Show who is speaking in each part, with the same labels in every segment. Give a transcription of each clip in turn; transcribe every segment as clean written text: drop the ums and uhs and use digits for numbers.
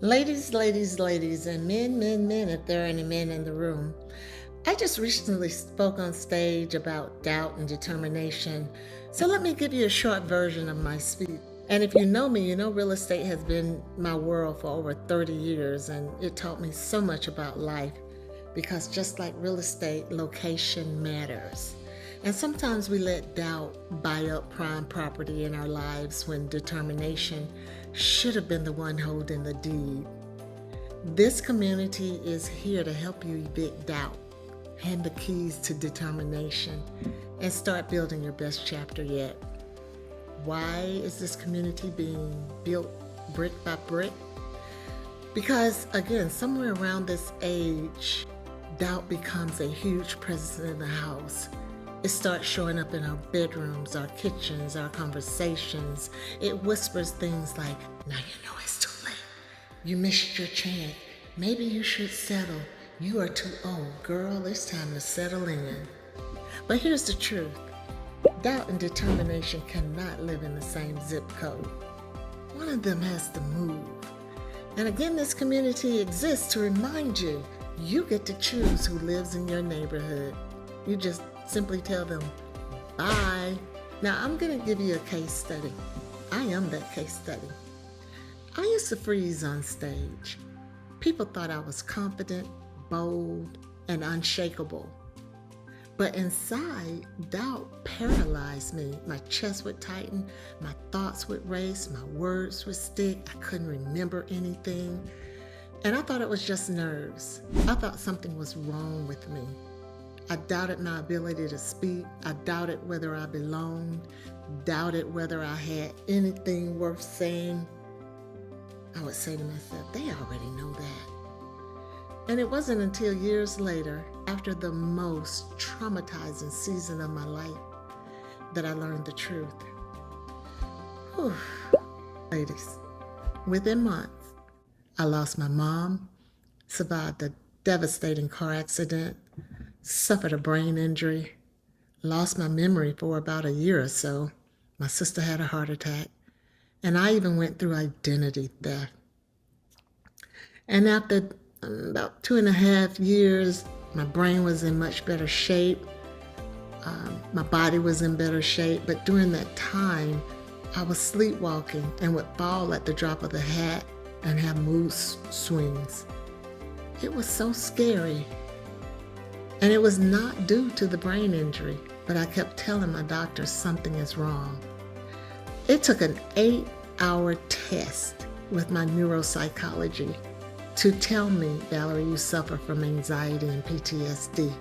Speaker 1: Ladies, and men, if there are any men in the room. I just recently spoke on stage about doubt and determination, so let me give you a short version of my speech. And if you know me, you know real estate has been my world for over 30 years, and it taught me so much about life because just like real estate, location matters. And sometimes we let doubt buy up prime property in our lives when determination should have been the one holding the deed. This community is here to help you evict doubt, hand the keys to determination, and start building your best chapter yet. Why is this community being built brick by brick? Because, again, somewhere around this age, doubt becomes a huge presence in the house. It starts showing up in our bedrooms, our kitchens, our conversations. It whispers things like, now you know it's too late. You missed your chance. Maybe you should settle. You are too old. Girl, it's time to settle in. But here's the truth. Doubt and determination cannot live in the same zip code. One of them has to move. And again, this community exists to remind you, you get to choose who lives in your neighborhood. You just simply tell them, bye. Now, I'm going to give you a case study. I am that case study. I used to freeze on stage. People thought I was confident, bold, and unshakable. But inside, doubt paralyzed me. My chest would tighten, my thoughts would race, my words would stick. I couldn't remember anything. And I thought it was just nerves. I thought something was wrong with me. I doubted my ability to speak. I doubted whether I belonged, doubted whether I had anything worth saying. I would say to myself, they already know that. And it wasn't until years later, after the most traumatizing season of my life, that I learned the truth. Whew. Ladies, within months, I lost my mom, survived a devastating car accident, suffered a brain injury, lost my memory for about a year or so. My sister had a heart attack, and I even went through identity theft. And after about 2.5 years, my brain was in much better shape. My body was in better shape, but during that time, I was sleepwalking and would fall at the drop of the hat and have mood swings. It was so scary. And it was not due to the brain injury, but I kept telling my doctor something is wrong. It took an 8-hour test with my neuropsychology to tell me, Valerie, you suffer from anxiety and PTSD.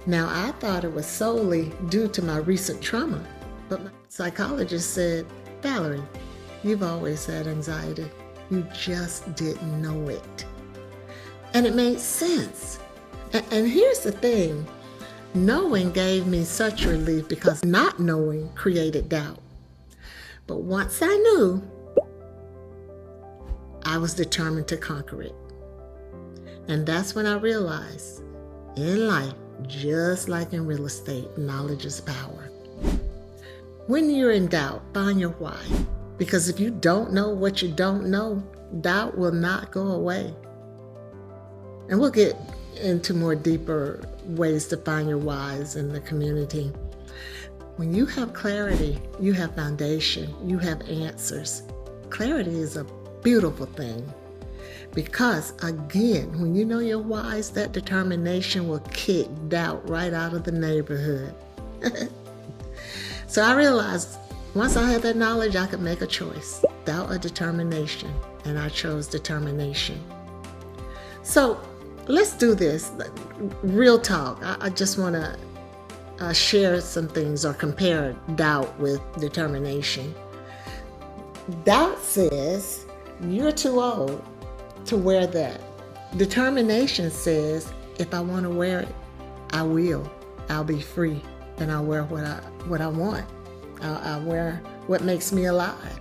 Speaker 1: Now, I thought it was solely due to my recent trauma, but my psychologist said, Valerie, you've always had anxiety. You just didn't know it. And it made sense. And here's the thing, knowing gave me such relief because not knowing created doubt. But once I knew, I was determined to conquer it. And that's when I realized, in life, just like in real estate, knowledge is power. When you're in doubt, find your why. Because if you don't know what you don't know, doubt will not go away. And we'll get into more deeper ways to find your whys in the community. When you have clarity, you have foundation, you have answers. Clarity is a beautiful thing because, again, when you know your whys, that determination will kick doubt right out of the neighborhood. So I realized once I had that knowledge, I could make a choice, doubt or determination, and I chose determination. So let's do this. Real talk. I just want to share some things or compare doubt with determination. Doubt says you're too old to wear that. Determination says if I want to wear it, I will. I'll be free and I'll wear what I want. I'll wear what makes me alive.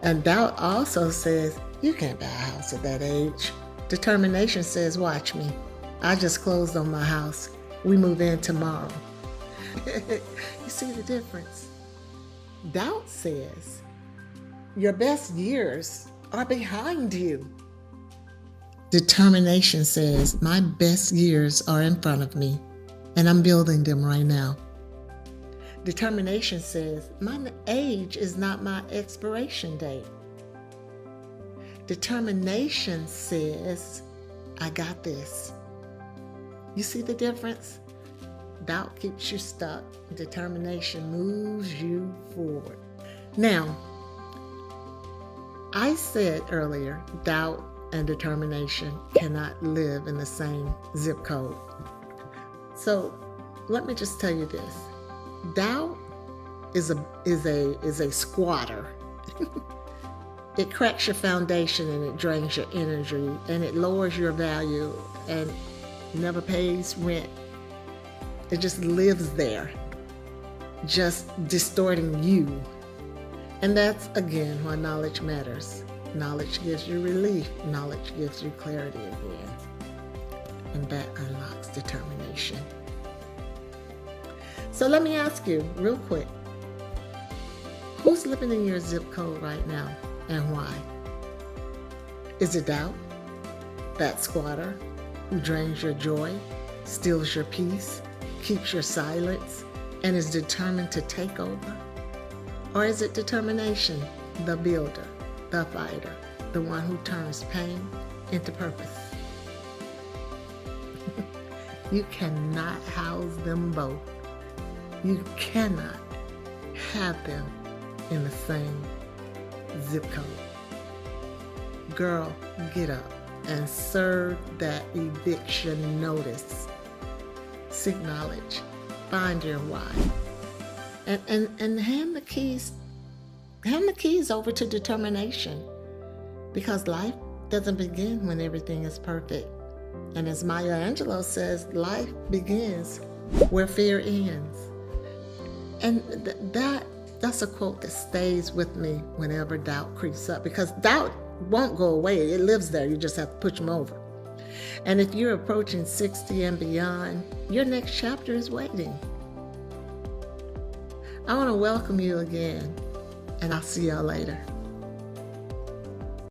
Speaker 1: And doubt also says you can't buy a house at that age. Determination says, watch me. I just closed on my house. We move in tomorrow. You see the difference? Doubt says your best years are behind you. Determination says, my best years are in front of me, and I'm building them right now. Determination says, my age is not my expiration date. Determination says, I got this. You see the difference? Doubt keeps you stuck. Determination moves you forward. Now, I said earlier, doubt and determination cannot live in the same zip code. So let me just tell you this. Doubt is a squatter. It cracks your foundation and it drains your energy and it lowers your value and never pays rent. It just lives there, just distorting you. And that's, again, why knowledge matters. Knowledge gives you relief. Knowledge gives you clarity again. And that unlocks determination. So let me ask you real quick, who's living in your zip code right now and why? Is it doubt? That squatter who drains your joy, steals your peace, keeps your silence, and is determined to take over? Or is it determination, the builder, the fighter, the one who turns pain into purpose? You cannot house them both. You cannot have them in the same zip code. Girl, get up and serve that eviction notice. Seek knowledge. Find your why. And hand the keys over to determination. Because life doesn't begin when everything is perfect. And as Maya Angelou says, life begins where fear ends. And that's a quote that stays with me whenever doubt creeps up, because doubt won't go away. It lives there. You just have to push them over. And if you're approaching 60 and beyond, your next chapter is waiting. I want to welcome you again, and I'll see y'all later.